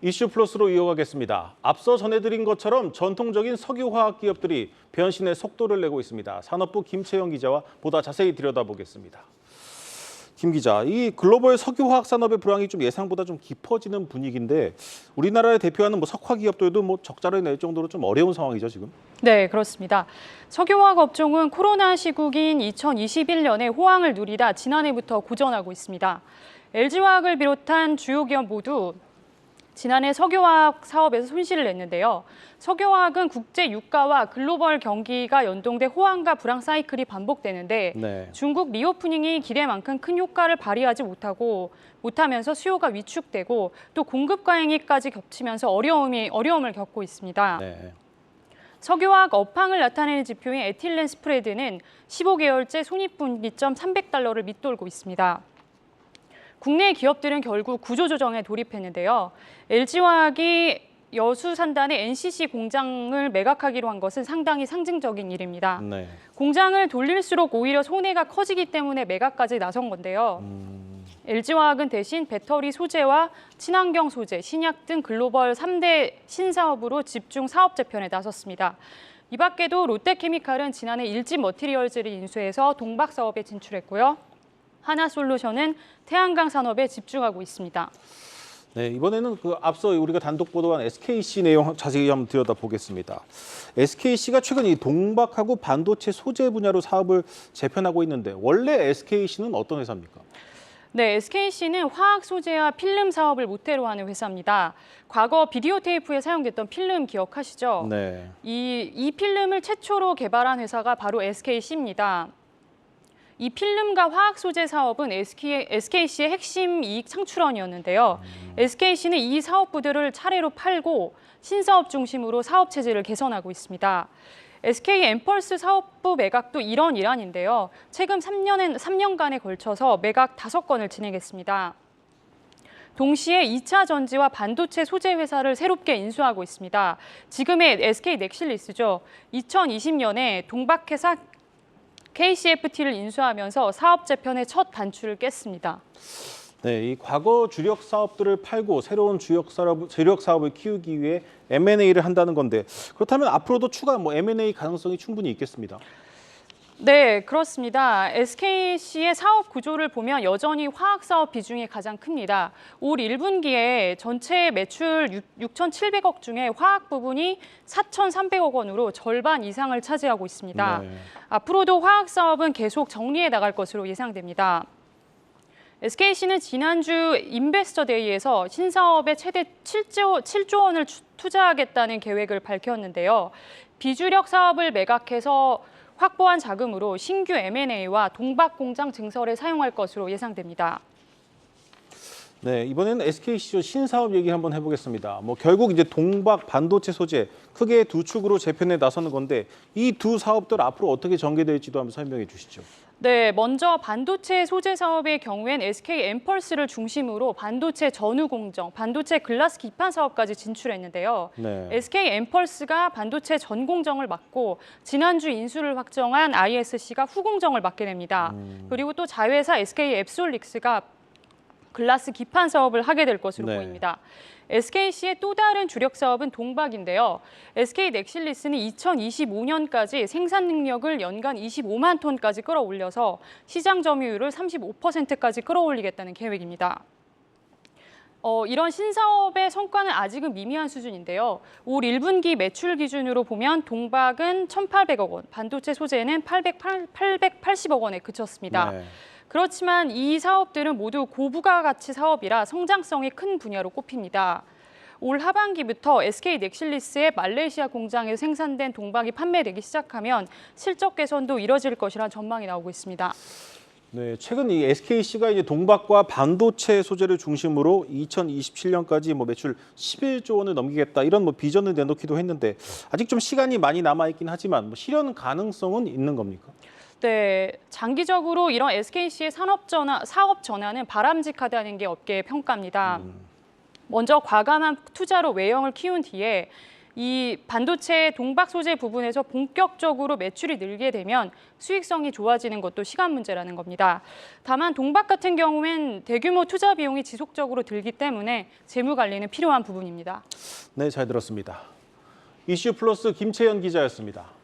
이슈 플러스로 이어가겠습니다. 앞서 전해드린 것처럼 전통적인 석유화학 기업들이 변신의 속도를 내고 있습니다. 산업부 김채영 기자와 보다 자세히 들여다보겠습니다. 김 기자, 이 글로벌 석유화학 산업의 불황이 좀 예상보다 좀 깊어지는 분위기인데 우리나라를 대표하는 석화 기업들도 적자를 낼 정도로 좀 어려운 상황이죠, 지금? 네, 그렇습니다. 석유화학 업종은 코로나 시국인 2021년에 호황을 누리다 지난해부터 고전하고 있습니다. LG화학을 비롯한 주요 기업 모두 지난해 석유화학 사업에서 손실을 냈는데요. 석유화학은 국제 유가와 글로벌 경기가 연동돼 호황과 불황 사이클이 반복되는데 중국 리오프닝이 기대만큼 큰 효과를 발휘하지 못하면서 수요가 위축되고 또 공급 과잉까지 겹치면서 어려움을 겪고 있습니다. 석유화학 업황을 나타내는 지표인 에틸렌 스프레드는 15개월째 손익분기점 300달러를 밑돌고 있습니다. 국내 기업들은 결국 구조조정에 돌입했는데요. LG화학이 여수 산단의 NCC 공장을 매각하기로 한 것은 상당히 상징적인 일입니다. 공장을 돌릴수록 오히려 손해가 커지기 때문에 매각까지 나선 건데요. LG화학은 대신 배터리 소재와 친환경 소재, 신약 등 글로벌 3대 신사업으로 집중 사업 재편에 나섰습니다. 이 밖에도 롯데케미칼은 지난해 일진 머티리얼즈를 인수해서 동박 사업에 진출했고요. 하나솔루션은 태양광 산업에 집중하고 있습니다. 네, 이번에는 앞서 우리가 단독 보도한 SKC 내용 자세히 한번 들여다보겠습니다. SKC가 최근 이 동박하고 반도체 소재 분야로 사업을 재편하고 있는데 원래 SKC는 어떤 회사입니까? 네, SKC는 화학 소재와 필름 사업을 모태로 하는 회사입니다. 과거 비디오 테이프에 사용됐던 필름 기억하시죠? 이 필름을 최초로 개발한 회사가 바로 SKC입니다. 이 필름과 화학 소재 사업은 SKC의 핵심 이익 창출원이었는데요. SKC는 이 사업부들을 차례로 팔고 신사업 중심으로 사업 체제를 개선하고 있습니다. SK 엠펄스 사업부 매각도 이런 일환인데요. 최근 3년간에 걸쳐서 매각 5건을 진행했습니다. 동시에 2차 전지와 반도체 소재 회사를 새롭게 인수하고 있습니다. 지금의 SK 넥실리스죠. 2020년에 동박회사 KCFT를 인수하면서 사업 재편의 첫 단추를 깼습니다. 네, 이 과거 주력 사업들을 팔고 새로운 주력 사업을 키우기 위해 M&A를 한다는 건데 그렇다면 앞으로도 추가 M&A 가능성이 충분히 있겠습니다. 네, 그렇습니다. SKC의 사업 구조를 보면 여전히 화학 사업 비중이 가장 큽니다. 올 1분기에 전체 매출 6,700억 중에 화학 부분이 4,300억 원으로 절반 이상을 차지하고 있습니다. 앞으로도 화학 사업은 계속 정리해 나갈 것으로 예상됩니다. SKC는 지난주 인베스터 데이에서 신사업에 최대 7조 원을 투자하겠다는 계획을 밝혔는데요. 비주력 사업을 매각해서 확보한 자금으로 신규 M&A와 동박 공장 증설에 사용할 것으로 예상됩니다. 네, 이번에는 SKC 신사업 얘기 한번 해보겠습니다. 결국 이제 동박 반도체 소재 크게 두 축으로 재편에 나서는 건데 이 두 사업들 앞으로 어떻게 전개될지도 한번 설명해 주시죠. 네, 먼저 반도체 소재 사업의 경우엔 SK 엠펄스를 중심으로 반도체 전후 공정, 반도체 글라스 기판 사업까지 진출했는데요. SK 엠펄스가 반도체 전 공정을 맡고 지난주 인수를 확정한 ISC가 후 공정을 맡게 됩니다. 그리고 또 자회사 SK 앱솔릭스가 글라스 기판 사업을 하게 될 것으로 보입니다. SKC의 또 다른 주력 사업은 동박인데요. SK 넥실리스는 2025년까지 생산 능력을 연간 25만 톤까지 끌어올려서 시장 점유율을 35%까지 끌어올리겠다는 계획입니다. 이런 신사업의 성과는 아직은 미미한 수준인데요. 올 1분기 매출 기준으로 보면 동박은 1,800억 원, 반도체 소재는 880억 원에 그쳤습니다. 그렇지만 이 사업들은 모두 고부가가치 사업이라 성장성이 큰 분야로 꼽힙니다. 올 하반기부터 SK 넥실리스의 말레이시아 공장에서 생산된 동박이 판매되기 시작하면 실적 개선도 이뤄질 것이라는 전망이 나오고 있습니다. 네, 최근 이 SKC가 이제 동박과 반도체 소재를 중심으로 2027년까지 매출 11조 원을 넘기겠다 이런 비전을 내놓기도 했는데 아직 좀 시간이 많이 남아 있긴 하지만 실현 가능성은 있는 겁니까? 네, 장기적으로 이런 SKC의 사업 전환은 바람직하다는 게 업계의 평가입니다. 먼저 과감한 투자로 외형을 키운 뒤에 이 반도체 동박 소재 부분에서 본격적으로 매출이 늘게 되면 수익성이 좋아지는 것도 시간 문제라는 겁니다. 다만 동박 같은 경우엔 대규모 투자 비용이 지속적으로 들기 때문에 재무 관리는 필요한 부분입니다. 네, 잘 들었습니다. 이슈 플러스 김채연 기자였습니다.